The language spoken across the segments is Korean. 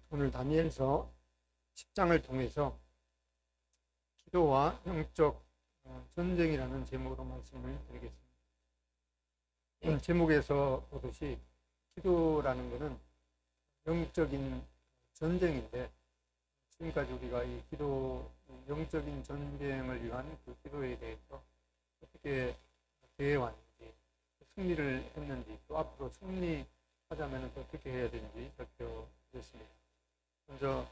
오늘 다니엘서 10장을 통해서 기도와 영적 전쟁이라는 제목으로 말씀을 드리겠습니다. 제목에서 보듯이 기도라는 것은 영적인 전쟁인데, 지금까지 우리가 이 기도, 영적인 전쟁을 위한 그 기도에 대해서 어떻게 대해왔는지, 승리를 했는지, 또 앞으로 승리하자면 어떻게 해야 되는지 살펴보겠습니다. 먼저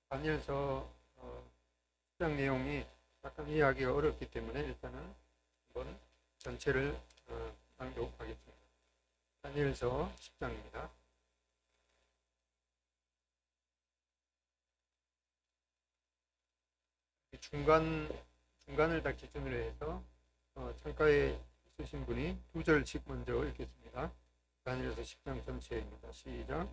다니엘서 10장 내용이 약간 이해하기가 어렵기 때문에 일단은 한번 전체를 낭독하겠습니다. 다니엘서 10장입니다. 중간을 다 기준으로 해서 창가에 있으신 분이 두 절씩 먼저 읽겠습니다. 다니엘서 10장 전체입니다. 시작.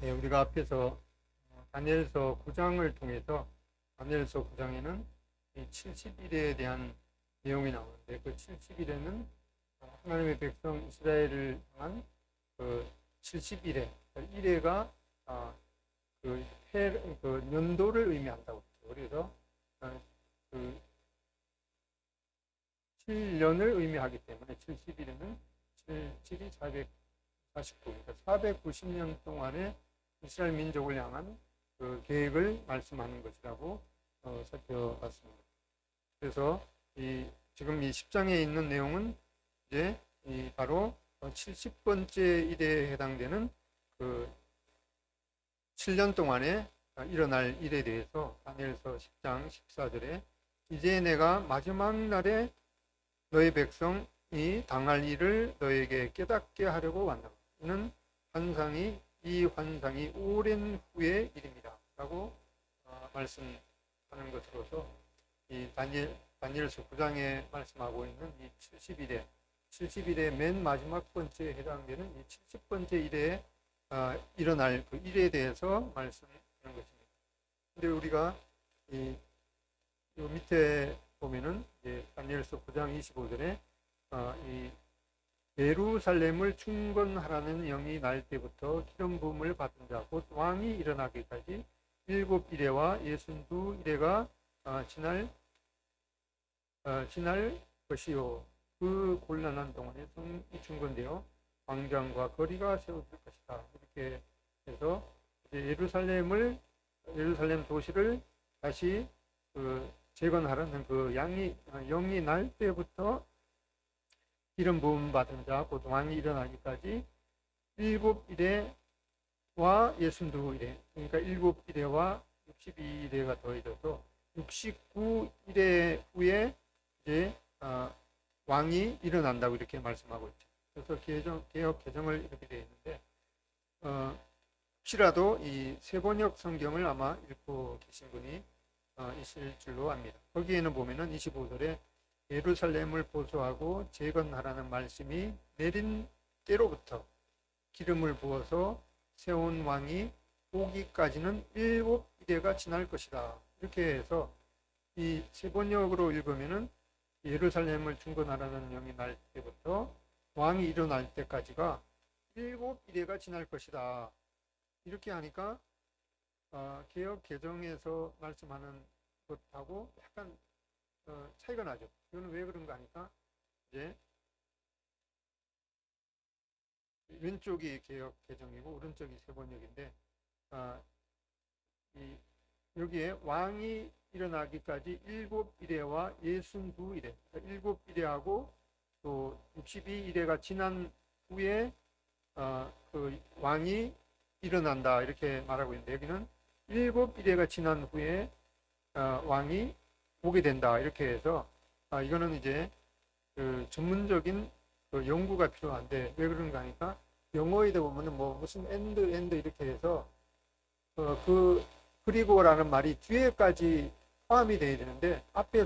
네, 우리가 앞에서 다니엘서 9장을 통해서 다니엘서 9장에는 이 70일에 대한 내용이 나오는데 그 70일에는 하나님의 백성 이스라엘을 향한 그 70일에 1회가 그 년도를 의미한다고 했죠. 그래서 그 7년을 의미하기 때문에 70일에는 7이 449, 그러니까 490년 동안의 이스라엘 민족을 향한 그 계획을 말씀하는 것이라고 살펴봤습니다. 그래서 지금 이 10장에 있는 내용은 이제 바로 70번째 일에 해당되는 그 7년 동안에 일어날 일에 대해서 다니엘서 10장 14절에 이제 내가 마지막 날에 너희 백성이 당할 일을 너에게 깨닫게 하려고 왔다. 이 환상이 오랜 후의 일입니다. 라고 말씀하는 것으로서 이 다니엘서 9장에 말씀하고 있는 이 70일의 맨 마지막 번째에 해당되는 이 70번째 일에 일어날 그 일에 대해서 말씀하는 것입니다. 근데 우리가 이 밑에 보면은 다니엘서 9장 25절에 이 예루살렘을 충건하라는 영이 날 때부터 기름 부음을 받은 자 곧 왕이 일어나기까지 7일에와 62일에가 지날 것이요 그 곤란한 동안에 성이 충건되어 광장과 거리가 세워질 것이다. 이렇게 해서 예루살렘 도시를 다시 재건하라는 그 영이 날 때부터 기름 부음 받은 자 곧 왕이 일어나기까지 7일에와 62일에 그러니까 7일에와 62일에가 더해져서 69일에 후에 이제 왕이 일어난다고 이렇게 말씀하고 있죠. 그래서 개혁 개정을 이렇게 되어 있는데 혹시라도 이 세번역 성경을 아마 읽고 계신 분이 있을 줄로 압니다. 거기에는 보면은 25절에 예루살렘을 보수하고 재건하라는 말씀이 내린 때로부터 기름을 부어서 세운 왕이 오기까지는 7일에가 지날 것이다. 이렇게 해서 이 세번역으로 읽으면은 예루살렘을 중건하라는 영이 날 때부터 왕이 일어날 때까지가 7일에가 지날 것이다. 이렇게 하니까 개혁 개정에서 말씀하는 것하고 약간 차이가 나죠. 이거는 왜 그런가 하니까 이제 왼쪽이 개혁 개정이고 오른쪽이 세번역인데 여기에 왕이 일어나기까지 7일에와 62일에 7일에하고 또 62일에가 지난 후에 그 왕이 일어난다 이렇게 말하고 있는데 여기는 7일에가 지난 후에 왕이 오게 된다 이렇게 해서 이거는 이제 그 전문적인 그 연구가 필요한데 왜 그런가 하니까 영어에 보면은 뭐 무슨 엔드 이렇게 해서 그 그리고라는 말이 뒤에까지 포함이 돼야 되는데 앞에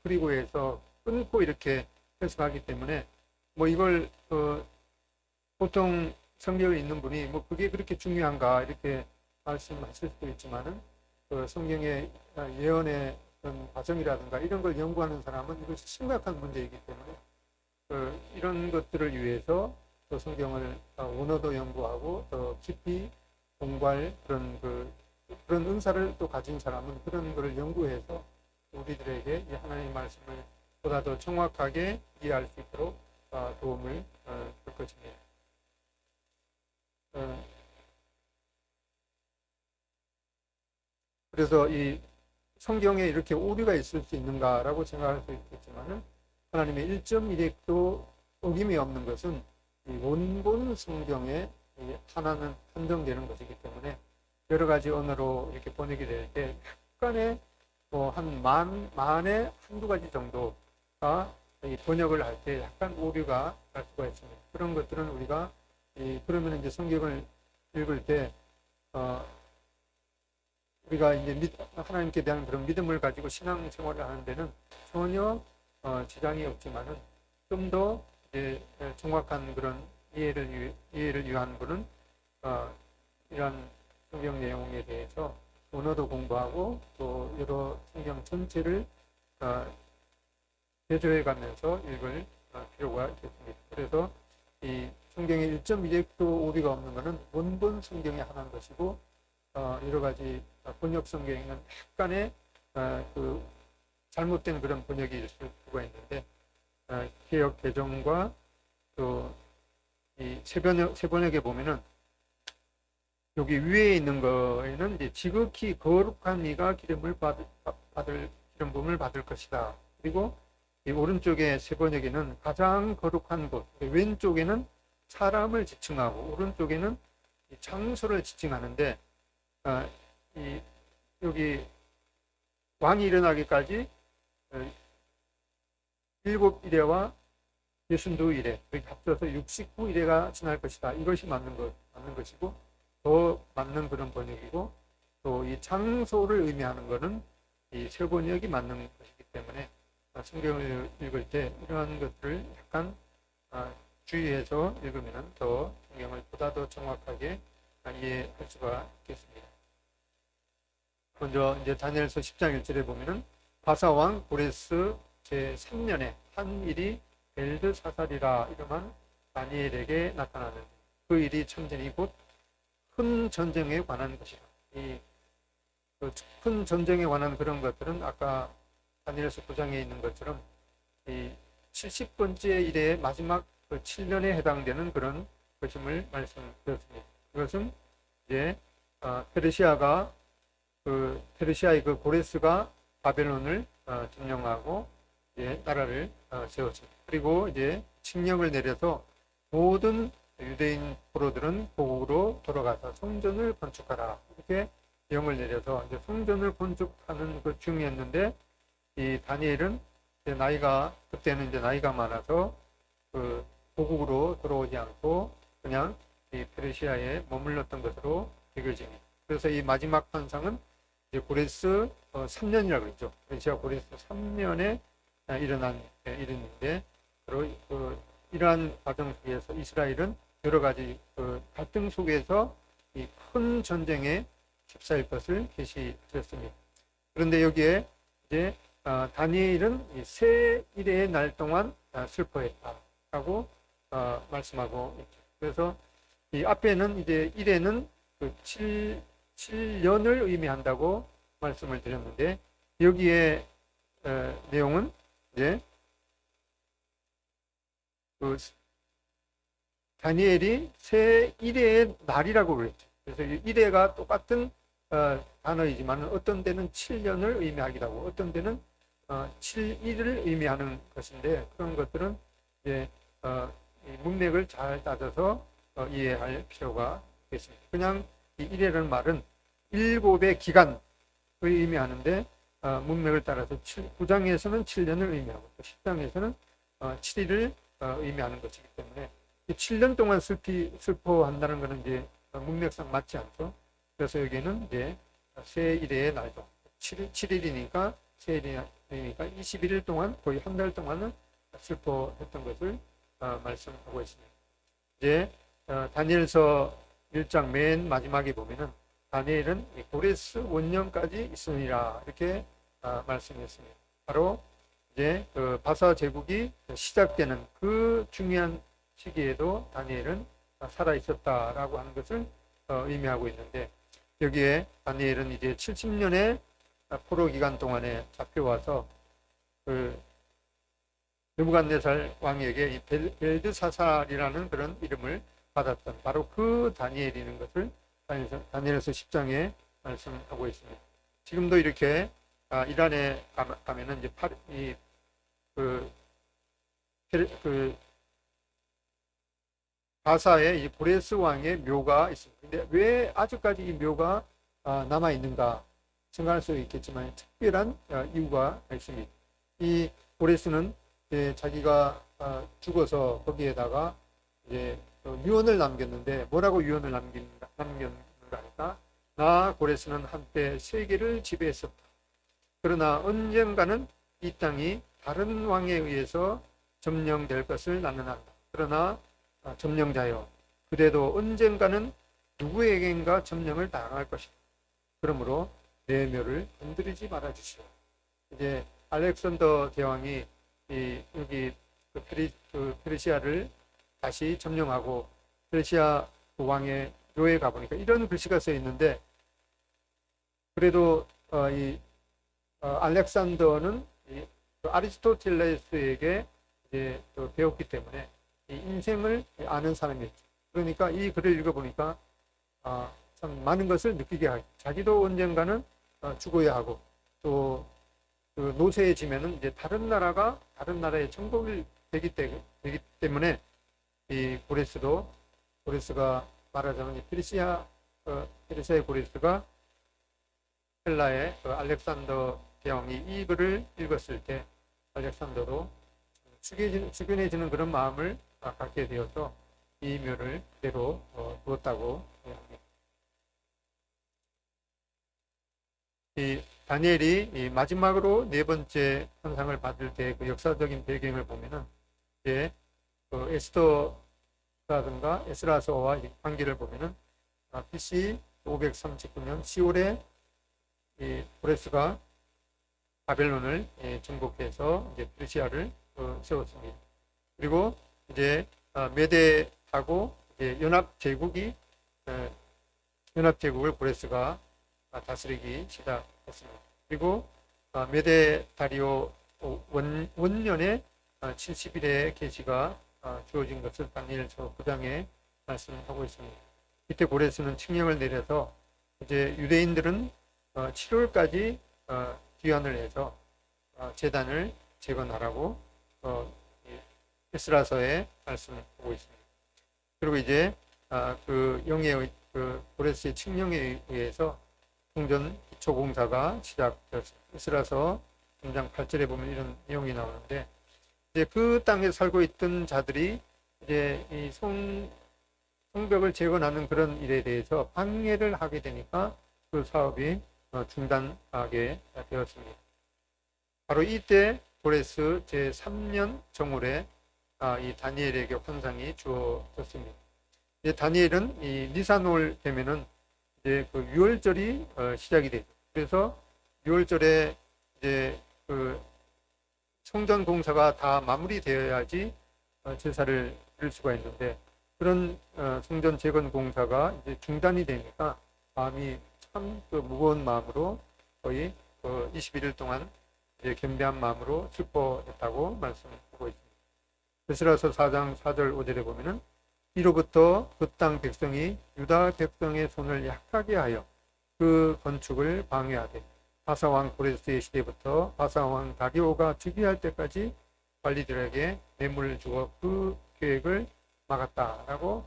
그리고에서 끊고 이렇게 해석하기 때문에 뭐 이걸 보통 성경에 있는 분이 뭐 그게 그렇게 중요한가 이렇게 말씀하실 수도 있지만은 성경의 예언의 어떤 과정이라든가 이런 걸 연구하는 사람은 이것이 심각한 문제이기 때문에 이런 것들을 위해서 성경을 원어도 연구하고 더 깊이 공부할 그런 은사를 또 가진 사람은 그런 것을 연구해서 우리들에게 이 하나님의 말씀을 보다 더 정확하게 이해할 수 있도록 도움을 줄 것입니다. 그래서 이 성경에 이렇게 오류가 있을 수 있는가라고 생각할 수 있겠지만은 하나님의 1.1핵도 어김이 없는 것은 이 원본 성경에 하나는 한정되는 것이기 때문에 여러 가지 언어로 이렇게 번역이 될 때 약간의 뭐 한 만에 한두 가지 정도가 이 번역을 할 때 약간 오류가 날 수가 있습니다. 그런 것들은 우리가 그러면 이제 성경을 읽을 때 우리가 이제 하나님께 대한 그런 믿음을 가지고 신앙생활을 하는 데는 전혀 지장이 없지만은 좀 더 이제 정확한 그런 이해를 위한 분은 이런 성경 내용에 대해서 원어도 공부하고 또 여러 성경 전체를 대조해 가면서 읽을 필요가 있겠습니다. 그래서 이 성경에 1.1획도 오류가 없는 것은 원본 성경에 한한 것이고 여러 가지 번역 성경에는 약간의 그 잘못된 그런 번역이 있을 수가 있는데 개역 개정과 또 이 세번역에 보면은 여기 위에 있는 거에는 이제 지극히 거룩한 이가 기름 부음을 받을 것이다. 그리고 이 오른쪽에 세번역에는 가장 거룩한 곳, 왼쪽에는 사람을 지칭하고 오른쪽에는 이 장소를 지칭하는데 여기 왕이 일어나기까지 7이래와 62이래, 합쳐서 69이래가 지날 것이다. 이것이 맞는 것이고, 더 맞는 그런 번역이고, 또 이 장소를 의미하는 것은 이 세 번역이 맞는 것이기 때문에 성경을 읽을 때 이러한 것들을 약간 주의해서 읽으면 더 성경을 보다 더 정확하게 이해할 수가 있겠습니다. 먼저 이제 다니엘서 10장 1절에 보면은 바사왕 고레스 제3년에 한 일이 벨드사살이라 이름한 다니엘에게 나타나는 그 일이 참전이 곧 큰 전쟁에 관한 것이다. 이 큰 전쟁에 관한 그런 것들은 아까 다니엘서 9장에 있는 것처럼 이 70번째 일의 마지막 그 7년에 해당되는 그런 것임을 말씀드렸습니다. 이것은 이제 페르시아의 그 고레스가 바벨론을 점령하고 이제 나라를 세웠습니다. 그리고 이제 칙령을 내려서 모든 유대인 포로들은 고국으로 돌아가서 성전을 건축하라 이렇게 명을 내려서 이제 성전을 건축하는 그 중이었는데 이 다니엘은 이제 그때는 이제 나이가 많아서 그 고국으로 돌아오지 않고 그냥 이 페르시아에 머물렀던 것으로 여겨집니다. 그래서 이 마지막 환상은 이제 고레스 3년이라고 그랬죠. 페르시아 고레스 3년에 일어난 일인데 이러한 과정 속에서 이스라엘은 여러 가지 그 갈등 속에서 이 큰 전쟁에 휩싸일 것을 계시하셨습니다. 그런데 여기에 이제 다니엘은 이 세 일의 날 동안 슬퍼했다라고 말씀하고 있죠. 그래서 이 앞에는 이제 1회는 그 7년을 의미한다고 말씀을 드렸는데 여기에 내용은 이제 그 다니엘이 새 1회의 날이라고 그랬죠. 그래서 1회가 똑같은 단어이지만 어떤 데는 7년을 의미하기도 하고 어떤 데는 7일을 의미하는 것인데 그런 것들은 이제 문맥을 잘 따져서 이해할 필요가 있겠습니다. 그냥 이 1회라는 말은 7의 기간을 의미하는데 문맥을 따라서 9장에서는 7년을 의미하고 10장에서는 7일을 의미하는 것이기 때문에 7년 동안 슬퍼한다는 것은 이제 문맥상 맞지 않죠. 그래서 여기는 이제 새 일의 날도 7일이니까 새 일이니까 21일 동안 거의 한 달 동안은 슬퍼했던 것을 말씀하고 있습니다. 이제 다니엘서 1장 맨 마지막에 보면은 다니엘은 고레스 원년까지 있으니라 이렇게 말씀했습니다. 바로 이제 그 바사 제국이 시작되는 그 중요한 시기에도 다니엘은 살아 있었다라고 하는 것을 의미하고 있는데 여기에 다니엘은 이제 70년의 포로 기간 동안에 잡혀와서 그 느부갓네살 왕에게 이 벨드사살이라는 그런 이름을 받았던 바로 그 다니엘이라는 것을 다니엘서 10장에 말씀하고 있습니다. 지금도 이렇게 이란에 가면은 이제 바사에 이 고레스 왕의 묘가 있습니다. 근데 왜 아직까지 이 묘가 남아 있는가 생각할 수 있겠지만 특별한 이유가 있습니다. 이 고레스는 자기가 죽어서 거기에다가 이제 유언을 남겼는데 뭐라고 유언을 남겼는가 하니까 나 고레스는 한때 세계를 지배했었다. 그러나 언젠가는 이 땅이 다른 왕에 의해서 점령될 것을 나는 안다. 그러나 점령자여, 그래도 언젠가는 누구에겐가 점령을 당할 것이다. 그러므로 내 묘를 건드리지 말아 주시오. 이제 알렉산더 대왕이 여기 페르시아를 다시 점령하고 페르시아 왕의 묘에 가보니까 이런 글씨가 써 있는데, 그래도 알렉산더는 아리스토텔레스에게 이제 배웠기 때문에 이 인생을 아는 사람이었죠. 그러니까 이 글을 읽어보니까 참 많은 것을 느끼게 하죠. 자기도 언젠가는 죽어야 하고, 또 그 노쇠에 지면은 이제 다른 나라의 정복이 되기 때문에 이 고레스가 말하자면 페르시아의 고레스가 헬라의 알렉산더 대왕이 이 글을 읽었을 때 알렉산더도 숙연해지는 그런 마음을 갖게 되어서 이 묘를 그대로 두었다고 합니다. 이 다니엘이 마지막으로 네 번째 환상을 받을 때 그 역사적인 배경을 보면은 이제 에스더라든가 에스라서와 관계를 보면은 BC 539년 10월에 이 고레스가 바벨론을 정복해서 이제 페르시아를 세웠습니다. 그리고 이제 메대하고 연합제국을 고레스가 다스리기 시작했습니다. 그리고 메데 다리오 원년에 70일의 계시가 주어진 것을 다니엘서 9장에 말씀하고 있습니다. 이때 고레스는 칙령을 내려서 이제 유대인들은 7월까지 귀환을 해서 제단을 재건하라고 에스라서에 말씀하고 있습니다. 그리고 이제 그 영의 고레스의 칙령에 의해서 성전 기초 공사가 시작되었습니다. 에스라서 3장 8절에 보면 이런 내용이 나오는데, 이제 그 땅에 살고 있던 자들이 이제 이 성벽을 재건하는 그런 일에 대해서 방해를 하게 되니까 그 사업이 중단하게 되었습니다. 바로 이때 고레스 제3년 정월에 이 다니엘에게 환상이 주어졌습니다. 이제 다니엘은 이 니산월 되면은 이제 그 유월절이 시작이 되죠. 그래서 유월절에 이제 그 성전 공사가 다 마무리되어야지 제사를 드릴 수가 있는데, 그런 성전 재건 공사가 이제 중단이 되니까 마음이 참 무거운 마음으로 거의 21일 동안 이제 겸비한 마음으로 슬퍼했다고 말씀하고 있습니다. 에스라서 4장 4절 5절에 보면은 이로부터 그 땅 백성이 유다 백성의 손을 약하게 하여 그 건축을 방해하되 바사왕 고레스의 시대부터 바사왕 다리오가 즉위할 때까지 관리들에게 뇌물을 주어 그 계획을 막았다라고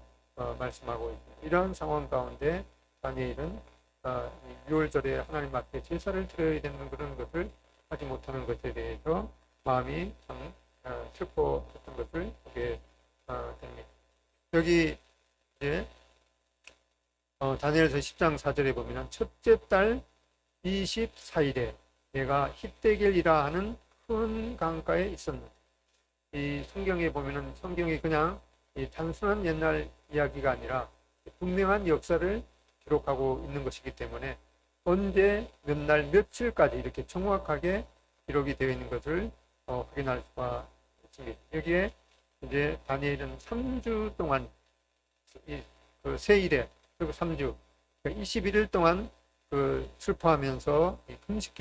말씀하고 있습니다. 이러한 상황 가운데 다니엘은 6월절에 하나님 앞에 제사를 드려야 되는 그런 것을 하지 못하는 것에 대해서 마음이 참 슬퍼했던 것을 보게 됩니다. 여기 이제 다니엘서 10장 4절에 보면 첫째 달 24일에 내가 히데겔이라 하는 큰 강가에 있었는데, 이 성경에 보면은 성경이 그냥 이 단순한 옛날 이야기가 아니라 분명한 역사를 기록하고 있는 것이기 때문에 언제 몇 날 며칠까지 이렇게 정확하게 기록이 되어 있는 것을 확인할 수가 있습니다. 여기에 이제 다니엘은 3주 동안 그 세일에 그리고 3주 그러니까 21일 동안 슬퍼하면서 금식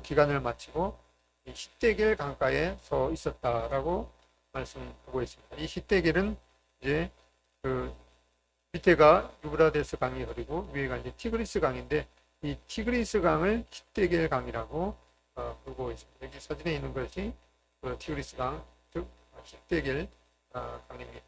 기간을 마치고 이 히데겔 강가에 서 있었다라고 말씀하고 있습니다. 이 히데겔은 이제 밑에가 유브라데스 강이 흐르고 위에가 이제 티그리스 강인데, 이 티그리스 강을 히데겔 강이라고 부르고 있습니다. 여기 사진에 있는 것이 티그리스 강, 즉 히데겔 강입니다.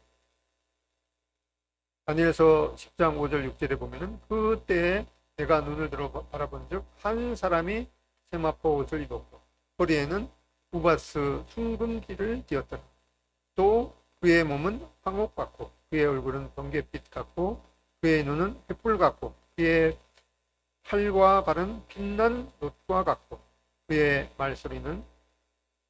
다니엘서 10장 5절 6절에 보면은 그때에 내가 눈을 들어 바라본즉 한 사람이 세마포 옷을 입었고 허리에는 우바스 숭금기를 띠었더라. 또 그의 몸은 황옥 같고 그의 얼굴은 번갯빛 같고 그의 눈은 횃불 같고 그의 팔과 발은 빛난 놋과 같고 그의 말소리는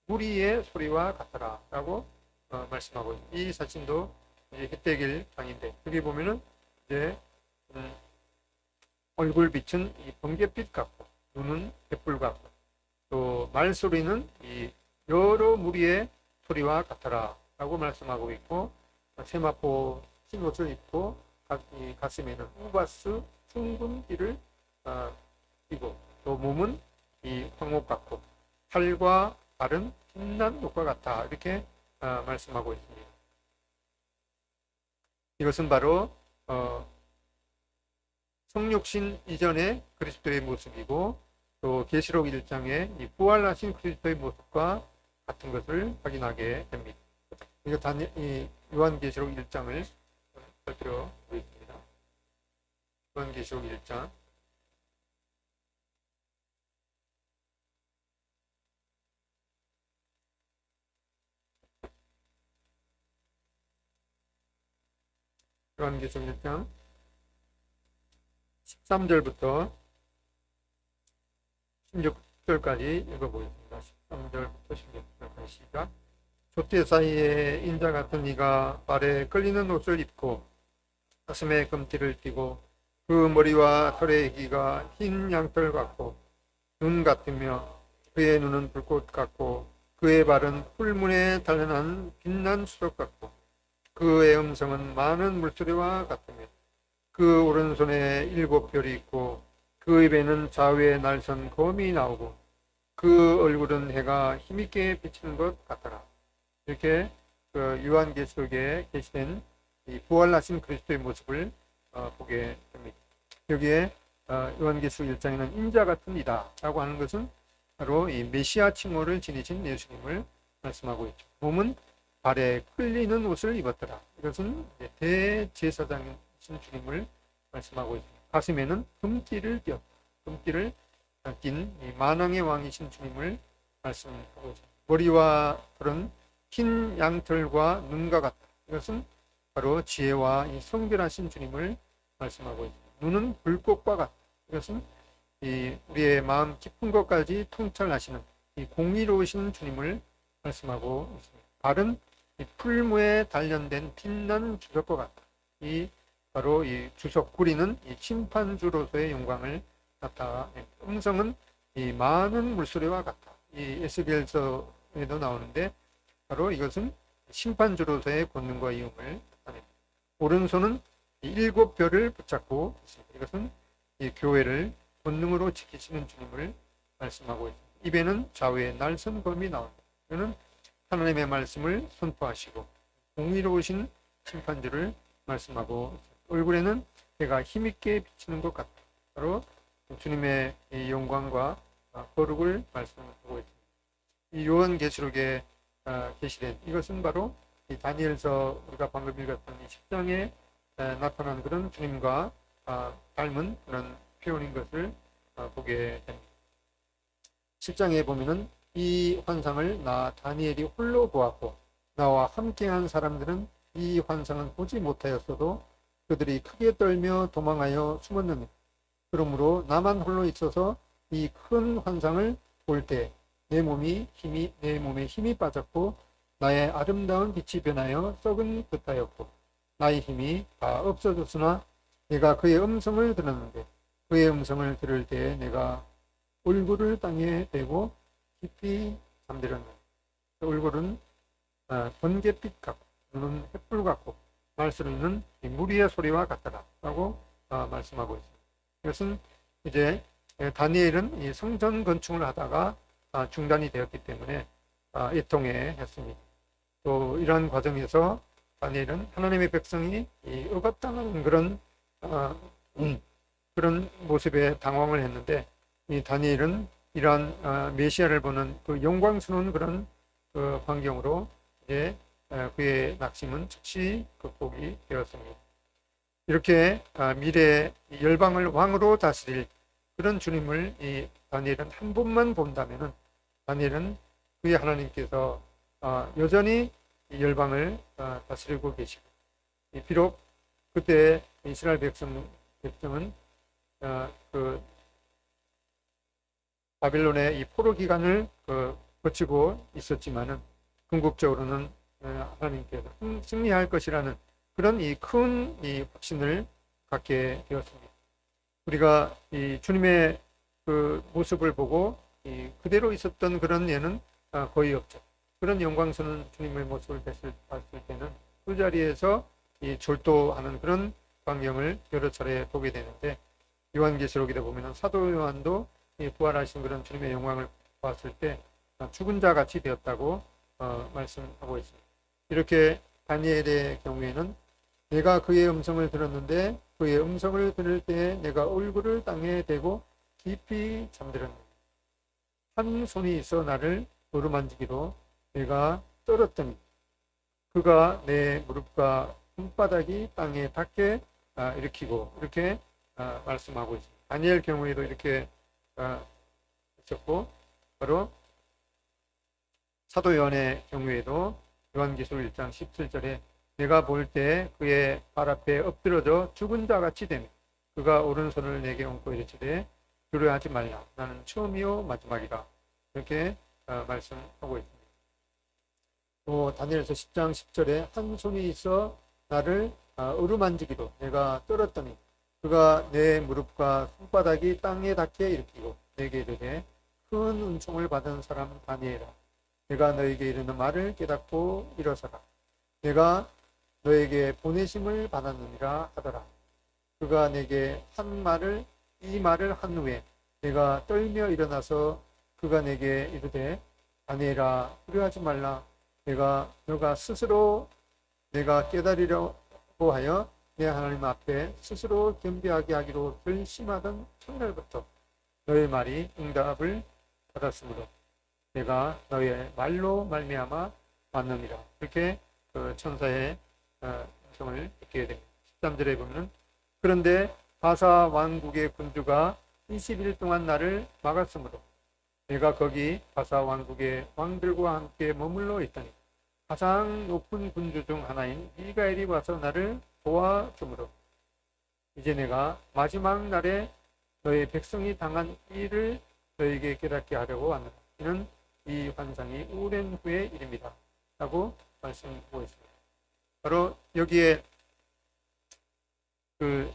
무리의 소리와 같더라 라고 말씀하고 있습니다. 이 사진도 이제 햇대길 방인데, 여기 보면은 이제 얼굴 빛은 이 번갯빛 같고, 눈은 횃불 같고, 또 말소리는 이 여러 무리의 소리와 같아라 라고 말씀하고 있고, 세마포 흰 옷을 입고 이 가슴에는 우바스 숭분기를 끼고, 또 몸은 이 황옥 같고 팔과 발은 빛난 녹과 같다, 이렇게 말씀하고 있습니다. 이것은 바로 성육신 이전의 그리스도의 모습이고, 또 계시록 1장의 이 부활하신 그리스도의 모습과 같은 것을 확인하게 됩니다. 이거 이 요한계시록 1장을 살펴 보겠습니다. 요한계시록 1장. 요한계시록 1장 13절부터 16절까지 읽어보겠습니다. 13절부터 16절까지 시작. 촛대 사이에 인자 같은 이가 발에 끌리는 옷을 입고 가슴에 금띠를 띠고, 그 머리와 털의 기가 흰 양털 같고 눈 같으며, 그의 눈은 불꽃 같고 그의 발은 풀문에 단련한 빛난 수석 같고, 그의 음성은 많은 물소리와 같으며, 그 오른손에 7별이 있고 그 입에는 좌우에 날선 검이 나오고, 그 얼굴은 해가 힘있게 비치는 것 같더라. 이렇게 그 요한계시록에 게시된 이 부활하신 그리스도의 모습을 보게 됩니다. 여기에 요한계시록 1장에는 인자 같은 이다 라고 하는 것은 바로 이 메시아 칭호를 지니신 예수님을 말씀하고 있죠. 몸은 발에 끌리는 옷을 입었더라. 이것은 대제사장이신 주님을 말씀하고 있습니다. 가슴에는 금띠를 띄었다. 금띠를 띤 만왕의 왕이신 주님을 말씀하고 있습니다. 머리와 털은 흰 양털과 눈과 같다. 이것은 바로 지혜와 이 성별하신 주님을 말씀하고 있습니다. 눈은 불꽃과 같다. 이것은 우리의 마음 깊은 것까지 통찰하시는 이 공의로우신 주님을 말씀하고 있습니다. 발은 이 풀무에 단련된 빛나는 주석과 같다. 바로 이 주석 구리는 이 심판주로서의 영광을 나타냅니다. 음성은 이 많은 물소리와 같다. 이 에스겔서에도 나오는데, 바로 이것은 심판주로서의 권능과 이음을 나타냅니다. 오른손은 7별을 붙잡고 있습니다. 이것은 이 교회를 권능으로 지키시는 주님을 말씀하고 있습니다. 입에는 좌우에 날선 검이 나옵니다. 이거는 하나님의 말씀을 선포하시고 공의로우신 심판주를 말씀하고 있습니다. 얼굴에는 해가 힘있게 비치는 것 같다. 바로 주님의 이 영광과 거룩을 말씀하고 있습니다. 이 요한계시록에 계시된 이것은 바로 이 다니엘서 우리가 방금 읽었던 이 10장에 나타난 그런 주님과 닮은 그런 표현인 것을 보게 됩니다. 10장에 보면은 이 환상을 나 다니엘이 홀로 보았고, 나와 함께한 사람들은 이 환상을 보지 못하였어도 그들이 크게 떨며 도망하여 숨었느니라. 그러므로 나만 홀로 있어서 이 큰 환상을 볼 때 내 몸에 힘이 빠졌고, 나의 아름다운 빛이 변하여 썩은 듯하였고, 나의 힘이 다 없어졌으나 내가 그의 음성을 들었는데, 그의 음성을 들을 때 내가 얼굴을 땅에 대고 깊이 잠들었느니라. 얼굴은 번갯빛 같고 눈은 횃불 같고 말소리는 무리의 소리와 같더라 라고 말씀하고 있습니다. 이것은 이제 다니엘은 이 성전 건축을 하다가 중단이 되었기 때문에 애통해 했습니다. 또 이러한 과정에서 다니엘은 하나님의 백성이 억압당하는 그런 모습에 당황을 했는데, 이 다니엘은 이러한 메시아를 보는 그 영광스러운 그런 그 환경으로 이제 그의 낙심은 즉시 극복이 되었습니다. 이렇게 미래 열방을 왕으로 다스릴 그런 주님을 이 다니엘은 한 번만 본다면은, 다니엘은 그의 하나님께서 여전히 이 열방을 다스리고 계시고, 비록 그때 이스라엘 백성은 그 바빌론의 이 포로 기간을 거치고 있었지만은 궁극적으로는 하나님께서 승리할 것이라는 그런 이 큰 이 확신을 갖게 되었습니다. 우리가 이 주님의 그 모습을 보고 이 그대로 있었던 그런 예는 거의 없죠. 그런 영광스러운 주님의 모습을 봤을 때는 그 자리에서 이 졸도하는 그런 광경을 여러 차례 보게 되는데, 요한계시록에 보면 사도 요한도 이 부활하신 그런 주님의 영광을 봤을 때 죽은 자 같이 되었다고 말씀하고 있습니다. 이렇게 다니엘의 경우에는 내가 그의 음성을 들었는데 그의 음성을 들을 때에 내가 얼굴을 땅에 대고 깊이 잠들었느니 한 손이 있어 나를 어루만지기로 내가 떨었더니 그가 내 무릎과 손바닥이 땅에 닿게 일으키고, 이렇게 말씀하고 있습니다. 다니엘 경우에도 이렇게 있었고, 바로 사도 요한의 경우에도 요한계시록 1장 17절에 내가 볼 때 그의 발 앞에 엎드러져 죽은 자 같이 되며 그가 오른손을 내게 얹고 이르시되 두려워하지 말라 나는 처음이요 마지막이라, 이렇게 말씀하고 있습니다. 또 다니엘서 10장 10절에 한 손이 있어 나를 어루만지기로 내가 떨었더니 그가 내 무릎과 손바닥이 땅에 닿게 일으키고 내게 이르되 큰 은총을 받은 사람 다니엘아 내가 너에게 이르는 말을 깨닫고 일어서라 내가 너에게 보내심을 받았느니라 하더라. 그가 내게 이 말을 한 후에 내가 떨며 일어나서 그가 내게 이르되 다니엘아 두려워하지 말라 너가 스스로 내가 깨달으려고 하여 내 하나님 앞에 스스로 겸비하게 하기로 결심하던 첫날부터 너의 말이 응답을 받았으므로 내가 너의 말로 말미암아 왔느니라. 이렇게 그 천사의 음성을 듣게 됩니다. 13절에 보면 그런데 바사 왕국의 군주가 20일 동안 나를 막았으므로 내가 거기 바사 왕국의 왕들과 함께 머물러 있더니 가장 높은 군주 중 하나인 미가엘이 와서 나를 도와주므로 이제 내가 마지막 날에 너의 백성이 당한 일을 너에게 깨닫게 하려고 왔노라. 이는 이 환상이 오랜 후의 일입니다 라고 말씀하고 있습니다. 바로 여기에 그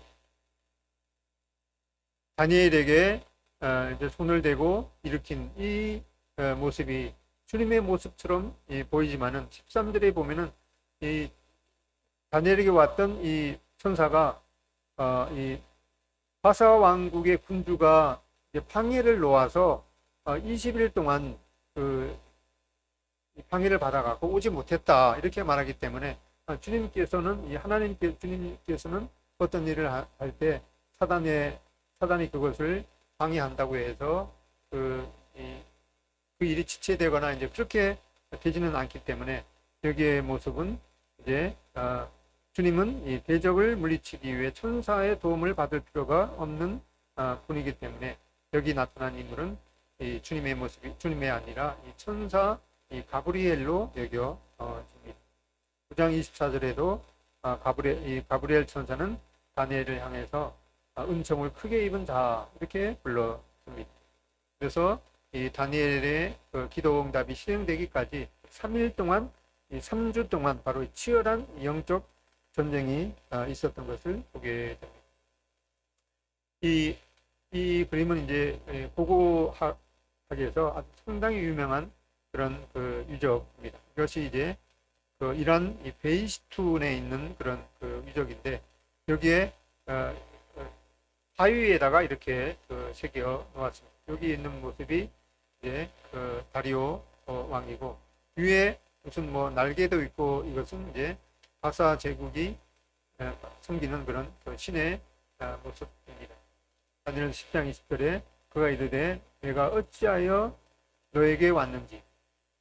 다니엘에게 이제 손을 대고 일으킨 이 모습이 주님의 모습처럼 보이지만은 13절에 보면은 이 다니엘에게 왔던 이 천사가 이 바사 왕국의 군주가 방해를 놓아서 20일 동안 그 방해를 받아갖고 오지 못했다 이렇게 말하기 때문에 주님께서는 어떤 일을 할 때 사단이 그것을 방해한다고 해서 그 일이 지체되거나 이제 그렇게 되지는 않기 때문에 여기의 모습은 이제 주님은 이 대적을 물리치기 위해 천사의 도움을 받을 필요가 없는 분이기 때문에 여기 나타난 인물은 이 주님의 모습이 주님이 아니라 이 천사 이 가브리엘로 여겨집니다. 9장 24절에도 가브리엘 천사는 다니엘을 향해서 은총을 크게 입은 자 이렇게 불렀습니다. 그래서 이 다니엘의 그 기도 응답이 실행되기까지 3일 동안, 이 3주 동안 바로 치열한 영적 전쟁이 있었던 것을 보게 됩니다. 이 그림은 이제 고고학에서 아주 상당히 유명한 그런 그 유적입니다. 이것이 이제 그 이란 이 베이시툰에 있는 그런 그 유적인데 여기에 바위에다가 이렇게 새겨 놓았습니다. 여기 있는 모습이 이제 그 다리오 왕이고 위에 무슨 뭐 날개도 있고 이것은 이제 바사 제국이 섬기는 그런 그 신의 모습입니다. 다니엘 10장 20절에 그가 이르되 내가 어찌하여 너에게 왔는지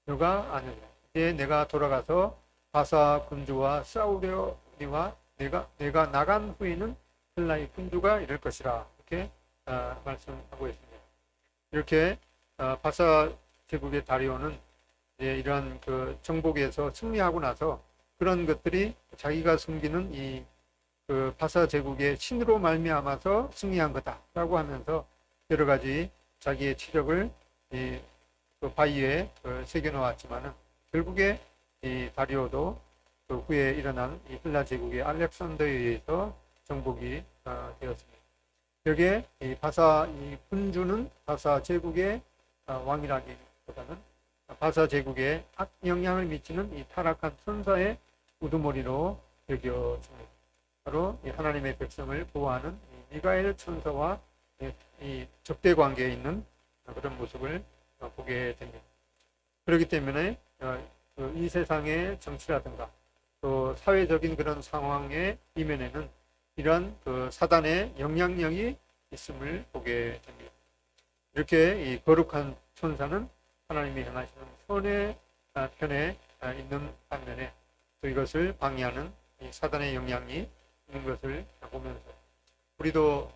너가 아느냐 이제 내가 돌아가서 바사 군주와 싸우려니와 내가 나간 후에는 헬라의 군주가 이럴 것이라 이렇게 말씀하고 있습니다. 이렇게 바사 제국의 다리오는 이러한 그 정복에서 승리하고 나서 그런 것들이 자기가 숨기는 이 그 바사 제국의 신으로 말미암아서 승리한 거다라고 하면서 여러 가지 자기의 치력을 그 바위에 새겨 놓았지만은 결국에 이 다리오도 그 후에 일어난 이 헬라 제국의 알렉산더에 의해서 정복이 되었습니다. 여기에 이 바사 이 군주는 바사 제국의 왕이라기보다는 바사 제국에 악영향을 미치는 이 타락한 천사의 우두머리로 여겨집니다. 바로 이 하나님의 백성을 보호하는 이 미가엘 천사와 이 적대 관계에 있는 그런 모습을 보게 됩니다. 그렇기 때문에 이 세상의 정치라든가 또 사회적인 그런 상황의 이면에는 이러한 그 사단의 영향력이 있음을 보게 됩니다. 이렇게 이 거룩한 천사는 하나님이 행하시는 선의 편에 있는 반면에 또 이것을 방해하는 이 사단의 영향이 있는 것을 보면서 우리도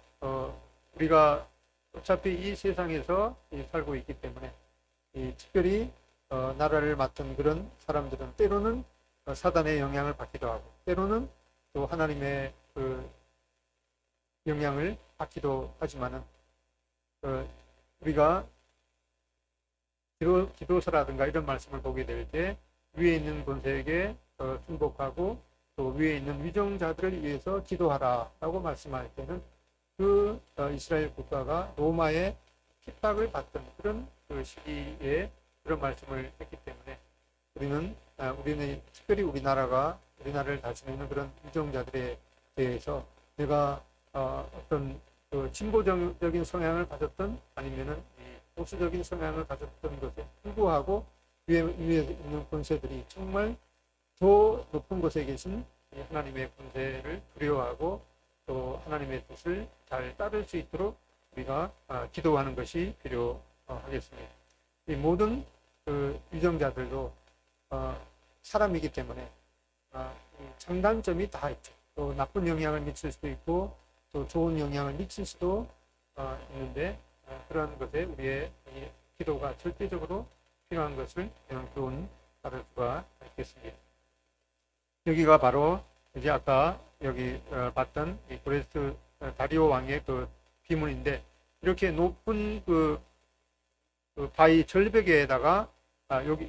우리가 어차피 이 세상에서 살고 있기 때문에 특별히 나라를 맡은 그런 사람들은 때로는 사단의 영향을 받기도 하고 때로는 또 하나님의 그 영향을 받기도 하지만은 우리가 기도서라든가 이런 말씀을 보게 될 때 위에 있는 권세에게 순복하고 또 위에 있는 위정자들을 위해서 기도하라라고 말씀할 때는 그 이스라엘 국가가 로마의 핍박을 받던 그런 그 시기에 그런 말씀을 했기 때문에 우리는 특별히 우리나라를 다스리는 그런 위정자들에 대해서 내가 어떤 그 진보적인 성향을 가졌던 아니면은 보수적인 성향을 가졌던 것에 불구하고 위에 있는 권세들이 정말 더 높은 곳에 계신 하나님의 권세를 두려워하고 또 하나님의 뜻을 잘 따를 수 있도록 우리가 기도하는 것이 필요하겠습니다. 이 모든 그 위정자들도 사람이기 때문에 장단점이 다 있죠. 또 나쁜 영향을 미칠 수도 있고 또 좋은 영향을 미칠 수도 있는데 그런 것에 우리의 기도가 절대적으로 필요한 것을 교훈 받을 수가 있겠습니다. 여기가 바로 이제 아까 여기 봤던 이 고레스 다리오 왕의 그 비문인데 이렇게 높은 그 바위 절벽에다가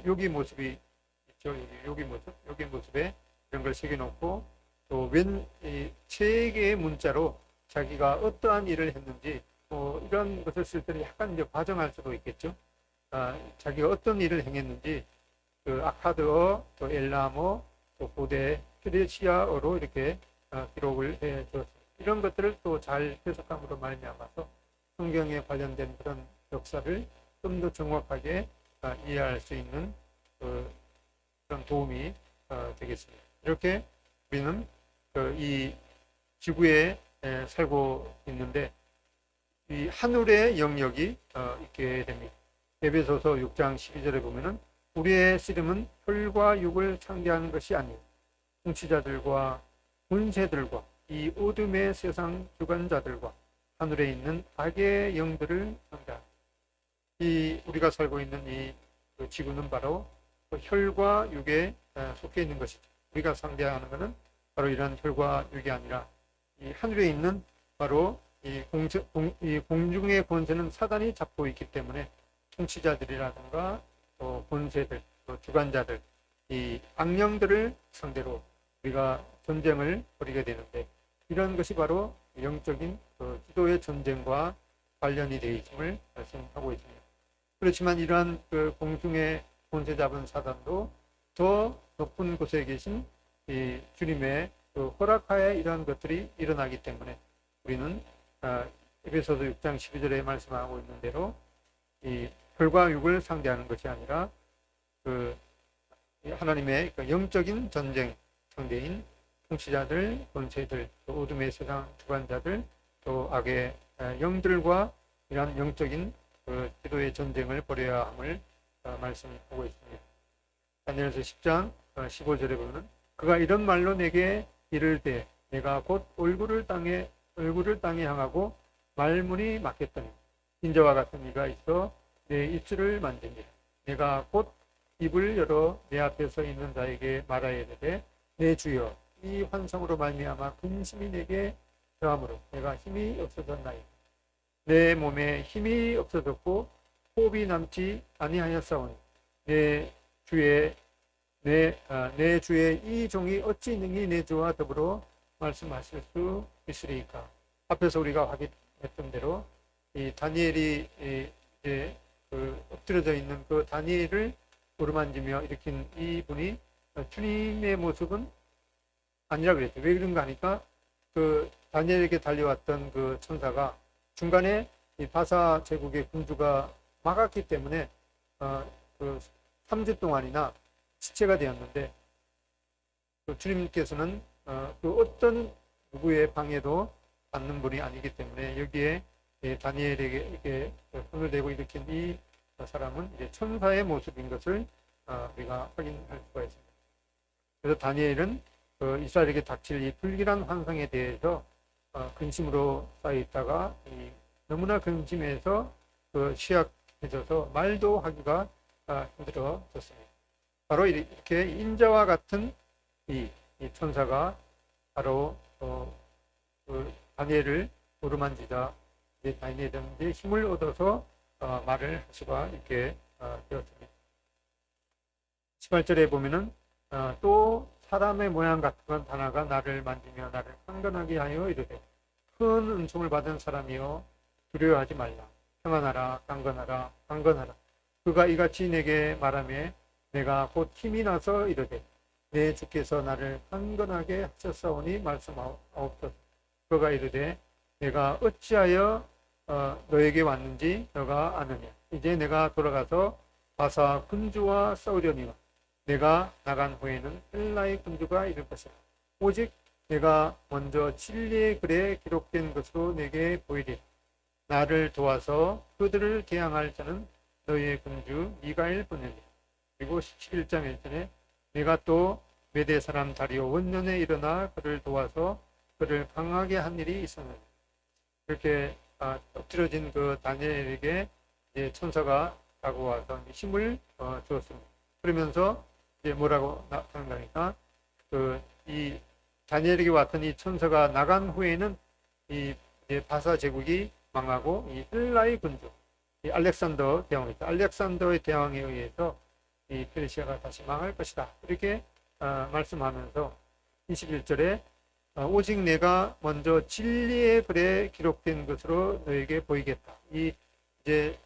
여기 모습이 있죠. 여기 모습에 이런 걸 새겨놓고 또 세 개의 문자로 자기가 어떠한 일을 했는지 이런 것을 쓸 때는 약간 이제 과정할 수도 있겠죠. 자기가 어떤 일을 행했는지 그 아카드어, 또 엘라모, 또 고대 페르시아어로 이렇게 기록을 해줬습니다. 이런 것들을 또 잘 해석함으로 말미암아서 성경에 관련된 그런 역사를 좀 더 정확하게 이해할 수 있는 그런 도움이 되겠습니다. 이렇게 우리는 이 지구에 살고 있는데 이 하늘의 영역이 있게 됩니다. 에베소서 6장 12절에 보면은 우리의 씨름은 혈과 육을 상대하는 것이 아니요 통치자들과 군세들과 이 어둠의 세상 주관자들과 하늘에 있는 악의 영들을 상대합니다. 우리가 살고 있는 이 지구는 바로 혈과 육에 속해 있는 것이죠. 우리가 상대하는 것은 바로 이런 혈과 육이 아니라 이 하늘에 있는 바로 이 공중의 권세는 사단이 잡고 있기 때문에 통치자들이라든가 또 권세들, 또 주관자들, 이 악령들을 상대로 우리가 전쟁을 벌이게 되는데 이런 것이 바로 영적인 기도의 전쟁과 관련이 되어 있음을 말씀하고 있습니다. 그렇지만 이러한 공중의 권세 잡은 사단도 더 높은 곳에 계신 이 주님의 허락하에 이러한 것들이 일어나기 때문에 우리는 에베소서 6장 12절에 말씀하고 있는 대로 이 혈과 육을 상대하는 것이 아니라 하나님의 영적인 전쟁 상대인 통치자들, 권세들, 또 어둠의 세상 주관자들, 또 악의 영들과 이러한 영적인 기도의 전쟁을 벌여야 함을 말씀하고 있습니다. 다니엘서 10장 15절에 보면 그가 이런 말로 내게 이를 때 내가 곧 얼굴을 땅에 향하고 말문이 막혔더니 인자와 같은 이가 있어 내 입술을 만집니다. 내가 곧 입을 열어 내 앞에 서 있는 자에게 말하여 이르되 내 주여 이 환상으로 말미암아 근심이 내게 더함으로 내가 힘이 없어졌나이다. 내 몸에 힘이 없어졌고 호흡이 남지 아니하였사오니 내 내 주의 이 종이 어찌 능히 내 주와 더불어 말씀하실 수 있으리까. 앞에서 우리가 확인했던 대로 이 다니엘이 이제 그 엎드려져 있는 그 다니엘을 어루만지며 일으킨 이분이 주님의 모습은 아니라 그랬죠. 왜 그런가 하니까 그 다니엘에게 달려왔던 그 천사가 중간에 이 바사 제국의 군주가 막았기 때문에 그 3주 동안이나 지체가 되었는데 그 주님께서는 그 어떤 누구의 방해도 받는 분이 아니기 때문에 여기에 다니엘에게 손을 대고 일으킨 이 사람은 이제 천사의 모습인 것을 우리가 확인할 수가 있습니다. 그래서 다니엘은 이스라엘에게 닥칠 이 불길한 환상에 대해서 근심으로 쌓여 있다가 너무나 근심해서 취약해져서 말도 하기가 힘들어졌습니다. 바로 이렇게 인자와 같은 이 천사가 바로 다니엘을 어루만지자 다니엘은 힘을 얻어서 말을 할 수가 있게 되었습니다. 18절에 보면은 또 사람의 모양 같은 하나가 나를 만지며 나를 강건하게 하여 이르되 큰 은총을 받은 사람이여 두려워하지 말라. 평안하라. 강건하라. 강건하라. 그가 이같이 내게 말하며 내가 곧 힘이 나서 이르되 내 주께서 나를 강건하게 하셨사오니 말씀하옵소서. 그가 이르되 내가 어찌하여 너에게 왔는지 너가 아느냐. 이제 내가 돌아가서 바사 군주와 싸우려니와 내가 나간 후에는 헬라의 군주가 이를 것이라. 오직 내가 먼저 진리의 글에 기록된 것으로 내게 보이리라. 나를 도와서 그들을 대항할 자는 너희의 군주 미가엘 뿐이니라. 그리고 11장 1절에 내가 또 메대 사람 다리오 원년에 일어나 그를 도와서 그를 강하게 한 일이 있었느니라. 이렇게 엎드려진 그 다니엘에게 이제 천사가 다가와서 힘을 주었습니다. 그러면서 이제 뭐라고 하는가 이 다니엘에게 왔던 이 천사가 나간 후에는 이 바사 제국이 망하고 이 헬라의 군주, 이 알렉산더 대왕이죠. 알렉산더의 대왕에 의해서 이 페르시아가 다시 망할 것이다. 이렇게 말씀하면서 21절에 오직 내가 먼저 진리의 글에 기록된 것으로 너에게 보이겠다. 이제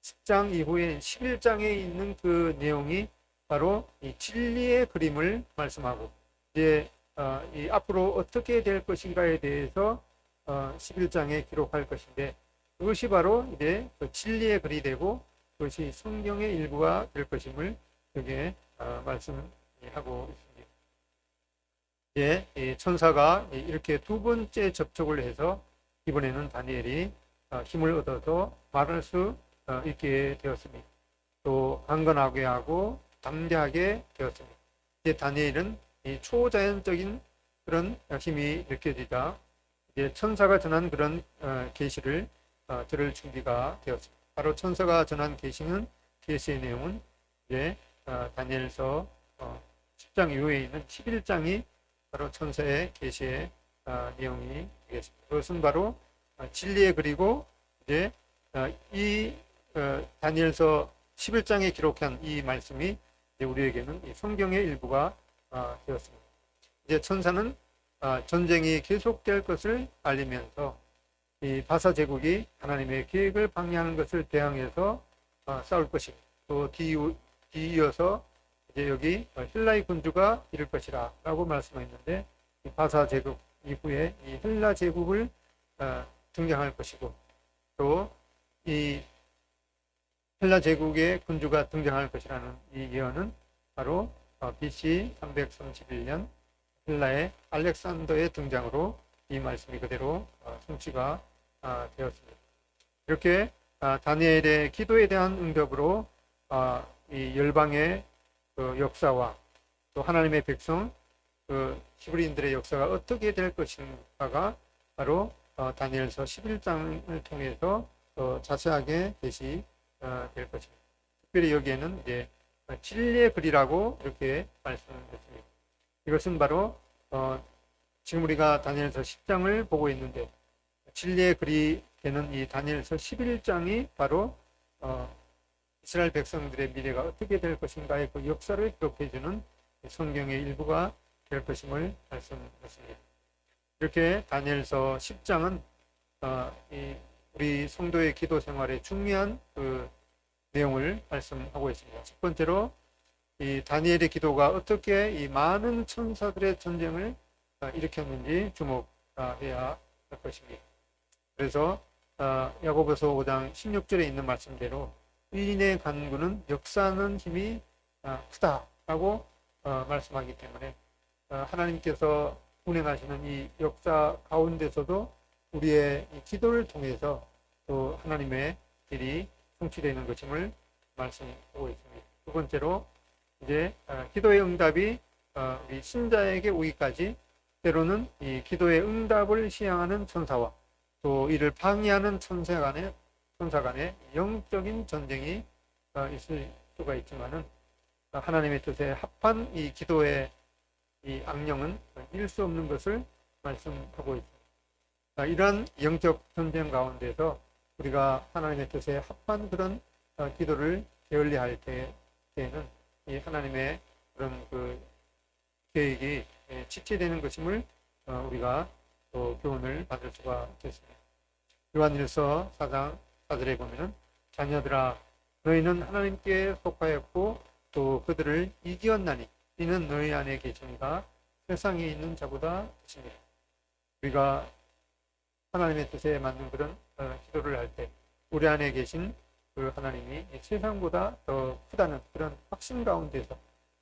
10장 이후에 11장에 있는 그 내용이 바로 이 진리의 그림을 말씀하고 이제 이 앞으로 어떻게 될 것인가에 대해서 11장에 기록할 것인데 그것이 바로 이제 그 진리의 글이 되고 그것이 성경의 일부가 될 것임을 여기에 말씀하고 있습니다. 이제 이 천사가 이렇게 두 번째 접촉을 해서 이번에는 다니엘이 힘을 얻어서 말할 수 있게 되었습니다. 또 강건하게 하고 담대하게 되었습니다. 이제 다니엘은 이 초자연적인 그런 힘이 느껴지자 이제 천사가 전한 그런 계시를 들을 준비가 되었습니다. 바로 천사가 전한 계시의 내용은 이제 다니엘서 10장 이후에 있는 11장이 바로 천사의 계시의 내용이 되겠습니다. 그것은 바로 진리의 글이고 이제 이 다니엘서 11장에 기록한 이 말씀이 이제 우리에게는 이 성경의 일부가 되었습니다. 이제 천사는 전쟁이 계속될 것을 알리면서 이 바사 제국이 하나님의 계획을 방해하는 것을 대항해서 싸울 것이고 또 뒤이어서 이제 여기 헬라의 군주가 이를 것이라 라고 말씀했는데 이 바사 제국 이후에 이 헬라 제국을 등장할 것이고 또 이 헬라 제국의 군주가 등장할 것이라는 이 예언은 바로 BC 331년 헬라의 알렉산더의 등장으로 이 말씀이 그대로 성취가 되었습니다. 이렇게 다니엘의 기도에 대한 응답으로 이 열방의 그 역사와 또 하나님의 백성 그 히브리인들의 역사가 어떻게 될 것인가가 바로 다니엘서 11장을 통해서 자세하게 계시될 것입니다. 특별히 여기에는 이제 진리의 글이라고 이렇게 말씀했습니다. 이것은 바로 지금 우리가 다니엘서 10장을 보고 있는데 진리의 글이 되는 이 다니엘서 11장이 바로 이스라엘 백성들의 미래가 어떻게 될 것인가의 그 역사를 기록해주는 성경의 일부가 될 것임을 말씀하십니다. 이렇게 다니엘서 10장은 우리 성도의 기도 생활에 중요한 그 내용을 말씀하고 있습니다. 첫 번째로 이 다니엘의 기도가 어떻게 이 많은 천사들의 전쟁을 일으켰는지 주목해야 할 것입니다. 그래서 야고보서 5장 16절에 있는 말씀대로 의인의 간구는 역사하는 힘이 크다라고 말씀하기 때문에 하나님께서 운행하시는 이 역사 가운데서도 우리의 이 기도를 통해서 또 하나님의 일이 성취되는 것임을 말씀하고 있습니다. 두 번째로 이제 기도의 응답이 우리 신자에게 오기까지 때로는 이 기도의 응답을 시향하는 천사와 또 이를 방해하는 천사 간의 영적인 전쟁이 있을 수가 있지만은 하나님의 뜻에 합한 이 기도의 이 악령은 이길 수 없는 것을 말씀하고 있습니다. 이러한 영적 전쟁 가운데서 우리가 하나님의 뜻에 합한 그런 기도를 게을리할 때에는 이 하나님의 그런 그 계획이 지체되는 것임을 우리가 또 교훈을 받을 수가 있겠습니다. 요한일서 4장 4절에 보면은 자녀들아 너희는 하나님께 속하였고 또 그들을 이기었나니 이는 너희 안에 계시니가 세상에 있는 자보다 크십니다. 우리가 하나님의 뜻에 맞는 그런 기도를 할 때 우리 안에 계신 그 하나님이 세상보다 더 크다는 그런 확신 가운데서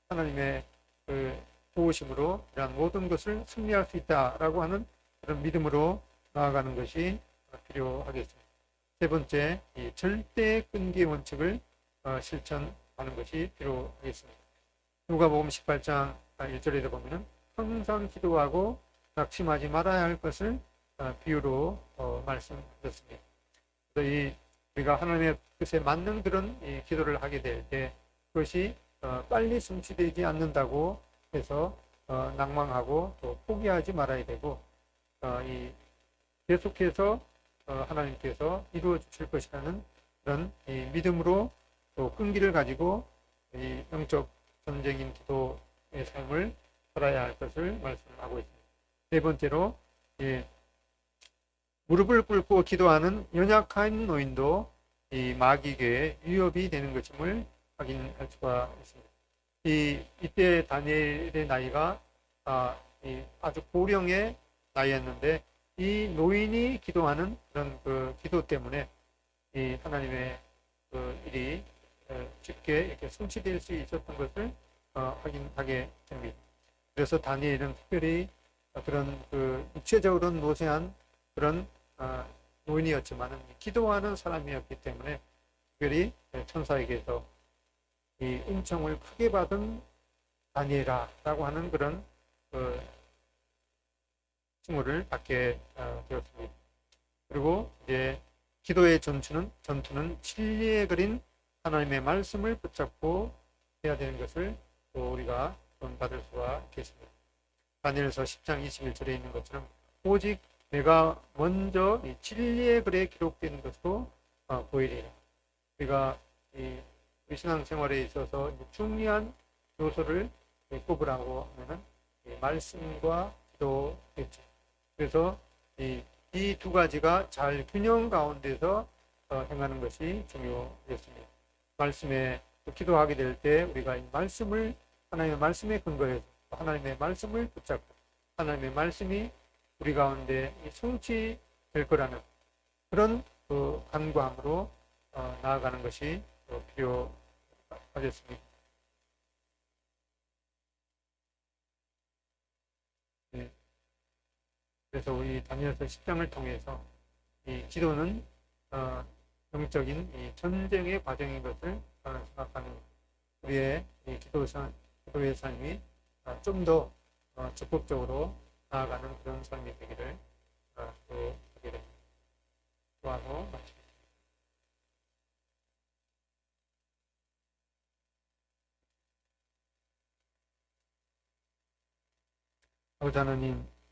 하나님의 그 도우심으로 이러한 모든 것을 승리할 수 있다라고 하는 그런 믿음으로 나아가는 것이 필요하겠습니다. 세 번째, 이 절대 끈기의 원칙을 실천하는 것이 필요하겠습니다. 누가복음 18장 1절에 보면은 항상 기도하고 낙심하지 말아야 할 것을 비유로 말씀드렸습니다. 그래서 우리가 하나님의 뜻에 맞는 그런 이 기도를 하게 될 때 그것이 빨리 성취되지 않는다고 해서 낭망하고 또 포기하지 말아야 되고 계속해서 하나님께서 이루어 주실 것이라는 그런 이 믿음으로 또 끈기를 가지고 이 영적 전쟁인 기도의 삶을 살아야 할 것을 말씀하고 있습니다. 네 번째로 무릎을 꿇고 기도하는 연약한 노인도 이 마귀에게 위협이 되는 것임을 확인할 수가 있습니다. 이때 다니엘의 나이가 아주 고령의 나이였는데 이 노인이 기도하는 그런 그 기도 때문에 이 하나님의 그 일이 쉽게 이렇게 성취될 수 있었던 것을 확인하게 됩니다. 그래서 다니엘은 특별히 그런 그 육체적으로 노쇠한 그런 노인이었지만은 기도하는 사람이었기 때문에 특별히 천사에게서 이 은총을 크게 받은 다니엘아라고 하는 그런 칭호를 받게 되었습니다. 그리고 이제 기도의 전투는 진리에 그린 하나님의 말씀을 붙잡고 해야 되는 것을 또 우리가 받을 수가 있겠습니다. 다니엘서 10장 21절에 있는 것처럼 오직 내가 먼저 이 진리의 글에 기록된 것으로 보이리라. 우리가 우리 신앙생활에 있어서 중요한 요소를 꼽으라고 하면은 말씀과 기도겠죠. 그래서 이 두 가지가 잘 균형 가운데서 행하는 것이 중요했습니다. 말씀에 기도하게 될 때 우리가 이 말씀을 하나님의 말씀에 근거해서 하나님의 말씀을 붙잡고 하나님의 말씀이 우리 가운데 성취될 거라는 그런 간구함으로 나아가는 것이 필요하겠습니다. 네. 그래서 우리 다니엘서 10장을 통해서 이 기도는 영적인 이 전쟁의 과정인 것을 생각하는 우리의 이 기도의 삶이 좀 더 적극적으로 나아가는 그런 삶이 되기를 또 하게 됩니다. 도와서 마치겠습니다.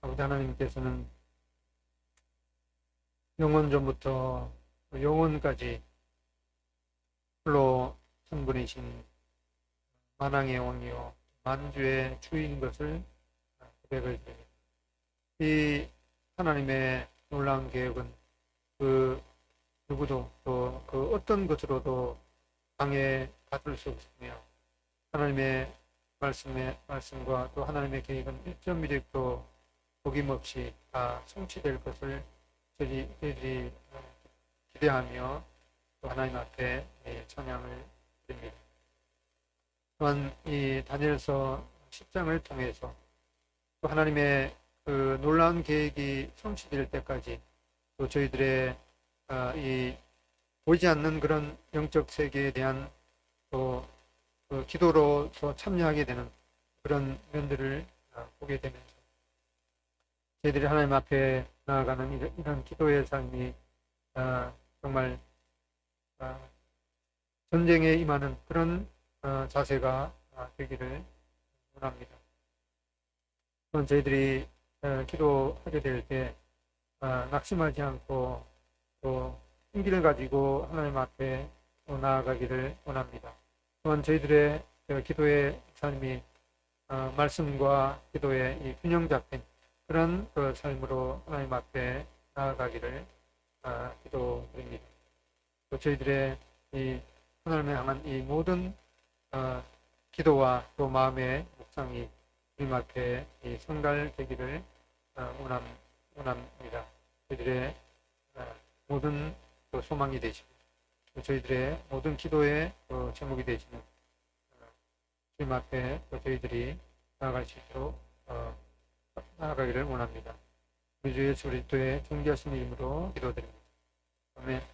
아버지 하나님께서는 영원 전부터 영원까지 홀로 성분이신 만왕의 왕이요 만주의 주인 것을 고백을 드립니다. 이 하나님의 놀라운 계획은 그 누구도 또 그 어떤 것으로도 방해받을 수 없으며 하나님의 말씀과 또 하나님의 계획은 1.1획도 어김없이 다 성취될 것을 저희들이 기대하며 또 하나님 앞에 찬양을 드립니다. 또한 이 다니엘서 10장을 통해서 또 하나님의 그 놀라운 계획이 성취될 때까지 또 저희들의 이 보이지 않는 그런 영적 세계에 대한 또 그 기도로서 참여하게 되는 그런 면들을 보게 되면서 저희들이 하나님 앞에 나아가는 이런 기도의 삶이 정말 전쟁에 임하는 그런 자세가 되기를 원합니다. 또한 저희들이 기도하게 될 때 낙심하지 않고 또 용기를 가지고 하나님 앞에 나아가기를 원합니다. 또한 저희들의 기도의 삶이 말씀과 기도의 이 균형 잡힌 그런 그 삶으로 하나님 앞에 나아가기를 기도드립니다. 또 저희들의 이 하나님을 향한 이 모든 기도와 또 마음의 묵상이 주님 앞에 이 성달되기를 원합니다. 저희들의 모든 또 소망이 되시고 저희들의 모든 기도의 제목이 되시는 주님 앞에 저희들이 나아갈 수 있도록 나아가기를 원합니다. 우리 주 예수 그리스도의 존귀하신 이름으로 기도드립니다. 아멘.